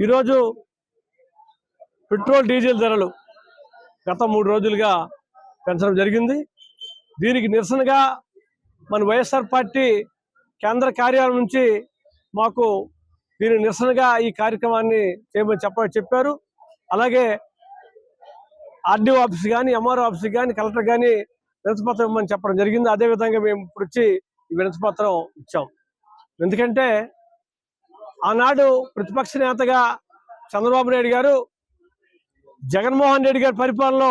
ఈరోజు petrol diesel ధరలు గత 3 రోజులుగా పెంచడం జరిగింది. దీనికి నిరసనగా మన వైఎస్ఆర్ పార్టీ కేంద్ర కార్యాలయం నుంచి మాకు దీని నిరసనగా ఈ కార్యక్రమాన్ని చేయమని చెప్పారు. అలాగే ఆర్డీఓ ఆఫీస్ కానీ, ఎంఆర్ఓ ఆఫీస్ కానీ, కలెక్టర్ కానీ వినతిపత్రం ఇవ్వమని చెప్పడం జరిగింది. అదేవిధంగా మేము ఇప్పుడు వచ్చి ఈ వినతిపత్రం ఇచ్చాం. ఎందుకంటే ఆనాడు ప్రతిపక్ష నేతగా చంద్రబాబు నాయుడు గారు జగన్మోహన్ రెడ్డి గారి పరిపాలనలో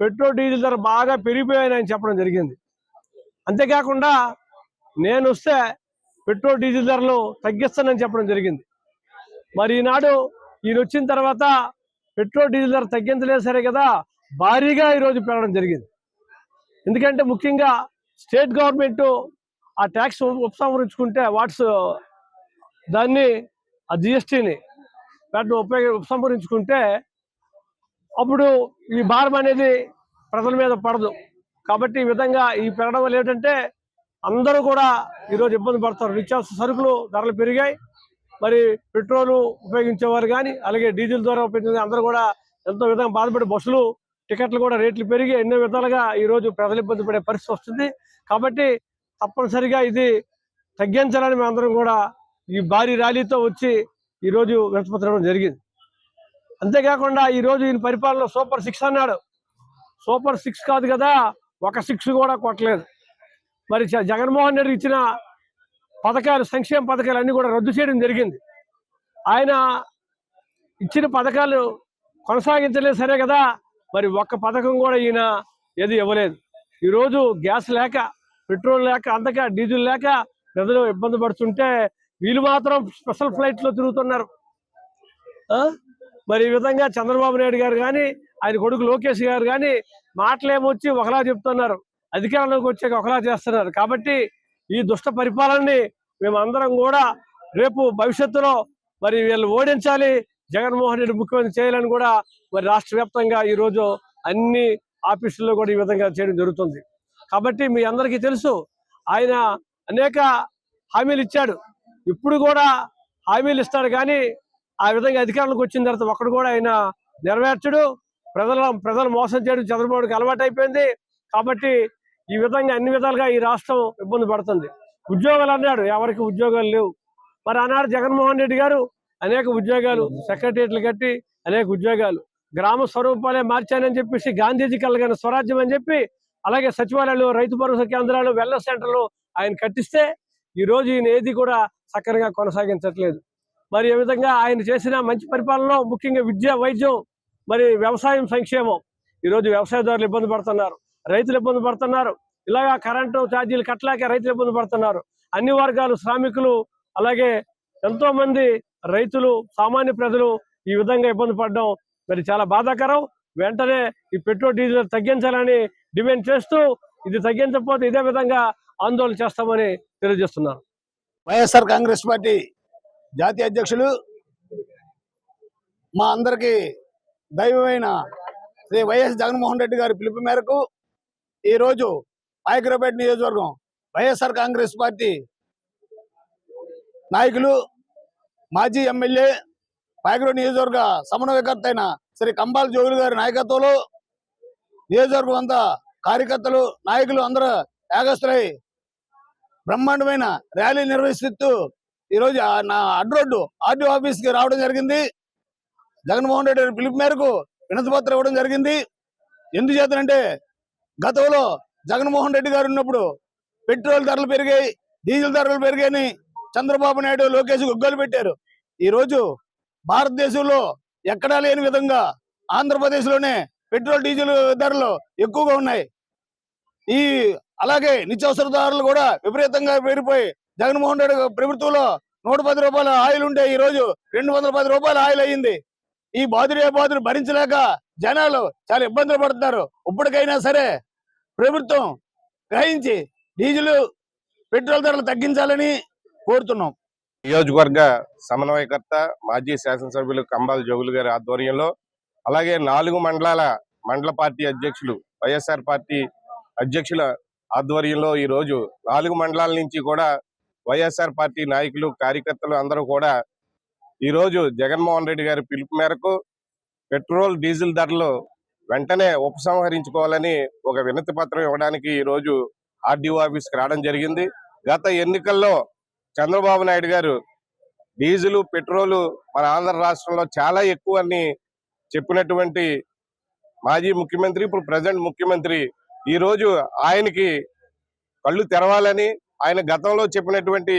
పెట్రోల్ డీజిల్ ధర బాగా పెరిగిపోయాయని చెప్పడం జరిగింది. అంతేకాకుండా నేను వస్తే పెట్రోల్ డీజిల్ ధరలు తగ్గిస్తానని చెప్పడం జరిగింది. మరి ఈనాడు ఈయన వచ్చిన తర్వాత పెట్రోల్ డీజిల్ ధర తగ్గించలేదు సరే కదా, భారీగా ఈరోజు పెరగడం జరిగింది. ఎందుకంటే ముఖ్యంగా స్టేట్ గవర్నమెంట్ ఆ ట్యాక్స్ ఉపసంహరించుకుంటే దాన్ని ఆ జిఎస్టీని ఉపసంహరించుకుంటే అప్పుడు ఈ భారం అనేది ప్రజల మీద పడదు. కాబట్టి ఈ విధంగా ఈ పెరగడం వల్ల ఏంటంటే అందరూ కూడా ఈరోజు ఇబ్బంది పడతారు. నిత్యావసర సరుకులు ధరలు పెరిగాయి. మరి పెట్రోలు ఉపయోగించేవారు కానీ, అలాగే డీజిల్ ద్వారా ఉపయోగించే అందరూ కూడా ఎంతో విధంగా బాధపడి బస్సులు టికెట్లు కూడా రేట్లు పెరిగి ఎన్నో విధాలుగా ఈరోజు ప్రజలు ఇబ్బంది పడే పరిస్థితి వస్తుంది. కాబట్టి తప్పనిసరిగా ఇది తగ్గించాలని మేమందరం కూడా ఈ భారీ ర్యాలీతో వచ్చి ఈరోజు వినతిపత్రం ఇవ్వడం జరిగింది. అంతేకాకుండా ఈరోజు ఈయన పరిపాలనలో సూపర్ 6 అన్నాడు. సూపర్ 6 కాదు కదా, ఒక 6 కూడా కొట్టలేదు. మరి జగన్మోహన్ రెడ్డి ఇచ్చిన పథకాలు, సంక్షేమ పథకాలు అన్నీ కూడా రద్దు చేయడం జరిగింది. ఆయన ఇచ్చిన పథకాలు కొనసాగించలేదు సరే కదా, మరి ఒక్క పథకం కూడా ఈయన ఏది ఇవ్వలేదు. ఈరోజు గ్యాస్ లేక, పెట్రోల్ లేక, అంతగా డీజిల్ లేక ప్రజలు ఇబ్బంది పడుతుంటే వీళ్ళు మాత్రం స్పెషల్ ఫ్లైట్లో తిరుగుతున్నారు. మరి ఈ విధంగా చంద్రబాబు నాయుడు గారు కానీ, ఆయన కొడుకు లోకేష్ గారు కానీ మాటలేమొచ్చి ఒకలా చెప్తున్నారు, అధికారంలోకి వచ్చాక ఒకలా చేస్తున్నారు. కాబట్టి ఈ దుష్ట పరిపాలనని మేమందరం కూడా రేపు భవిష్యత్తులో మరి వీళ్ళు ఓడించాలి, జగన్మోహన్ రెడ్డి ముఖ్యమంత్రి చేయాలని కూడా మరి రాష్ట్ర వ్యాప్తంగా ఈరోజు అన్ని ఆఫీసుల్లో కూడా ఈ విధంగా చేయడం జరుగుతుంది. కాబట్టి మీ అందరికీ తెలుసు, ఆయన అనేక హామీలు ఇచ్చాడు. ఇప్పుడు కూడా హామీలు ఇస్తాడు కానీ ఆ విధంగా అధికారంలోకి వచ్చిన తర్వాత ఒక్కడు కూడా ఆయన నెరవేర్చడు. ప్రజలు మోసం చేయడం చంద్రబాబుకి అలవాటు అయిపోయింది. కాబట్టి ఈ విధంగా అన్ని విధాలుగా ఈ రాష్ట్రం ఇబ్బంది పడుతుంది. ఉద్యోగాలు అన్నాడు, ఎవరికి ఉద్యోగాలు లేవు. మరి ఆనాడు జగన్మోహన్ రెడ్డి గారు అనేక ఉద్యోగాలు, సెక్రటరియట్లు కట్టి అనేక ఉద్యోగాలు, గ్రామ స్వరూపాలే మార్చానని చెప్పేసి గాంధీజీ కలగని స్వరాజ్యం అని చెప్పి, అలాగే సచివాలయాలు, రైతు భరోసా కేంద్రాలు, వెల్నెస్ సెంటర్లు ఆయన కట్టిస్తే ఈరోజు ఈయన ఏది కూడా చక్కగా కొనసాగించట్లేదు. మరి ఈ విధంగా ఆయన చేసిన మంచి పరిపాలనలో ముఖ్యంగా విద్య, వైద్యం, మరి వ్యవసాయం, సంక్షేమం, ఈరోజు వ్యవసాయదారులు ఇబ్బంది పడుతున్నారు, రైతులు ఇబ్బంది పడుతున్నారు. ఇలాగా కరెంటు ఛార్జీలు కట్టలేక రైతులు ఇబ్బంది పడుతున్నారు. అన్ని వర్గాలు, శ్రామికులు, అలాగే ఎంతో మంది రైతులు, సామాన్య ప్రజలు ఈ విధంగా ఇబ్బంది పడడం మరి చాలా బాధాకరం. వెంటనే ఈ పెట్రోల్ డీజిల్ తగ్గించాలని డిమాండ్ చేస్తూ, ఇది తగ్గించకపోతే ఇదే విధంగా ఆందోళన చేస్తామని తెలియజేస్తున్నారు. వైఎస్ఆర్ కాంగ్రెస్ పార్టీ జాతీయ అధ్యక్షులు, మా అందరికీ దైవమైన శ్రీ వైఎస్ జగన్మోహన్ రెడ్డి గారి పిలుపు మేరకు ఈరోజు పాయకరావుపేట నియోజకవర్గం వైఎస్ఆర్ కాంగ్రెస్ పార్టీ నాయకులు, మాజీ ఎమ్మెల్యే, పాయకరావు నియోజకవర్గ సమన్వయకర్త అయిన శ్రీ కంబాల జోగులు గారి నాయకత్వంలో నియోజకవర్గం అంతా కార్యకర్తలు, నాయకులు అందరూ ఏకస్తులై బ్రహ్మాండమైన ర్యాలీ నిర్వహిస్తూ ఈరోజు నా అడ్రోడ్డు ఆర్డీఓ ఆఫీస్కి రావడం జరిగింది. జగన్మోహన్ రెడ్డి గారి పిలుపు మేరకు వినతిపత్రం ఇవ్వడం జరిగింది. ఎందుచేతనంటే గతంలో జగన్మోహన్ రెడ్డి గారు ఉన్నప్పుడు పెట్రోల్ ధరలు పెరిగాయి, డీజిల్ ధరలు పెరిగాయని చంద్రబాబు నాయుడు, లోకేష్ గుగ్గలు పెట్టారు. ఈరోజు భారతదేశంలో ఎక్కడా లేని విధంగా ఆంధ్రప్రదేశ్లోనే పెట్రోల్, డీజిల్ ధరలు ఎక్కువగా ఉన్నాయి. అలాగే నిత్యావసర ధరలు కూడా విపరీతంగా పెరిగిపోయి జగన్మోహన్ రెడ్డి ప్రభుత్వంలో 110 రూపాయల ఆయిల్ ఉంటే ఈరోజు 210 రూపాయల ఆయిల్ అయ్యింది. ఈ బాధుడు భరించలేక జనాలు చాలా ఇబ్బందులు పడుతున్నారు. ఇప్పటికైనా సరే ప్రభుత్వం గ్రహించి డీజిల్, పెట్రోల్ ధరలు తగ్గించాలని కోరుతున్నాం. నియోజకవర్గ సమన్వయకర్త, మాజీ శాసనసభ్యులు కంబాల జోగులు గారి ఆధ్వర్యంలో, అలాగే 4 మండల పార్టీ అధ్యక్షులు, వైఎస్ఆర్ పార్టీ అధ్యక్షుల ఆధ్వర్యంలో ఈరోజు 4 మండలాల నుంచి కూడా వైఎస్ఆర్ పార్టీ నాయకులు, కార్యకర్తలు అందరూ కూడా ఈ రోజు జగన్మోహన్ రెడ్డి గారి పిలుపు మేరకు పెట్రోల్ డీజిల్ ధరలు వెంటనే ఉపసంహరించుకోవాలని ఒక వినతి పత్రం ఇవ్వడానికి ఈ రోజు ఆర్డీఓ ఆఫీస్కి రావడం జరిగింది. గత ఎన్నికల్లో చంద్రబాబు నాయుడు గారు డీజిల్ పెట్రోల్ మన ఆంధ్ర రాష్ట్రంలో చాలా ఎక్కువ అని చెప్పినటువంటి మాజీ ముఖ్యమంత్రి, ఇప్పుడు ప్రజెంట్ ముఖ్యమంత్రి, ఈ రోజు ఆయనకి కళ్ళు తెరవాలని, ఆయన గతంలో చెప్పినటువంటి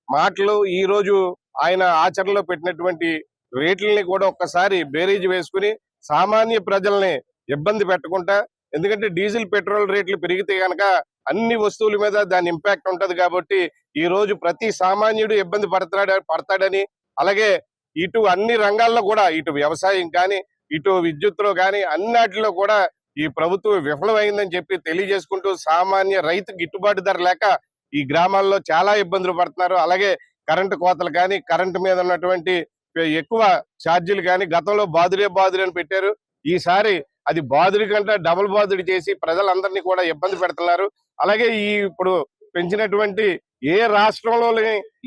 మాటలు ఈ రోజు ఆయన ఆచరణలో పెట్టినటువంటి రేట్లని కూడా ఒక్కసారి బేరీజ్ వేసుకుని సామాన్య ప్రజల్ని ఇబ్బంది పెట్టకుండా, ఎందుకంటే డీజిల్ పెట్రోల్ రేట్లు పెరిగితే కనుక అన్ని వస్తువుల మీద దాని ఇంపాక్ట్ ఉంటది కాబట్టి ఈ రోజు ప్రతి సామాన్యుడు ఇబ్బంది పడతాడని, అలాగే ఇటు అన్ని రంగాల్లో కూడా, ఇటు వ్యవసాయం కానీ, ఇటు విద్యుత్తులో కానీ అన్నిటిలో కూడా ఈ ప్రభుత్వం విఫలమైందని చెప్పి తెలియజేసుకుంటూ, సామాన్య రైతు గిట్టుబాటు ధర లేక ఈ గ్రామాల్లో చాలా ఇబ్బందులు పడుతున్నారు. అలాగే కరెంటు కోతలు కానీ, కరెంటు మీద ఉన్నటువంటి ఎక్కువ ఛార్జీలు కానీ గతంలో బాదురే అని పెట్టారు. ఈసారి అది బాదుడి కంటే డబుల్ బాదుడి చేసి ప్రజలందరినీ కూడా ఇబ్బంది పెడుతున్నారు. అలాగే ఈ ఇప్పుడు పెంచినటువంటి ఏ రాష్ట్రంలో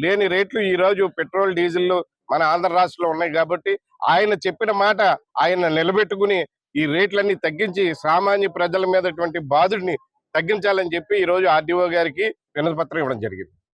లేని రేట్లు ఈ రోజు పెట్రోల్ డీజిల్ మన ఆంధ్ర రాష్ట్రంలో ఉన్నాయి కాబట్టి ఆయన చెప్పిన మాట ఆయన నిలబెట్టుకుని ఈ రేట్లన్నీ తగ్గించి సామాన్య ప్రజల మీద బాధుడిని తగ్గించాలని చెప్పి ఈ రోజు ఆర్డీఓ గారికి వినతి పత్రం ఇవ్వడం జరిగింది.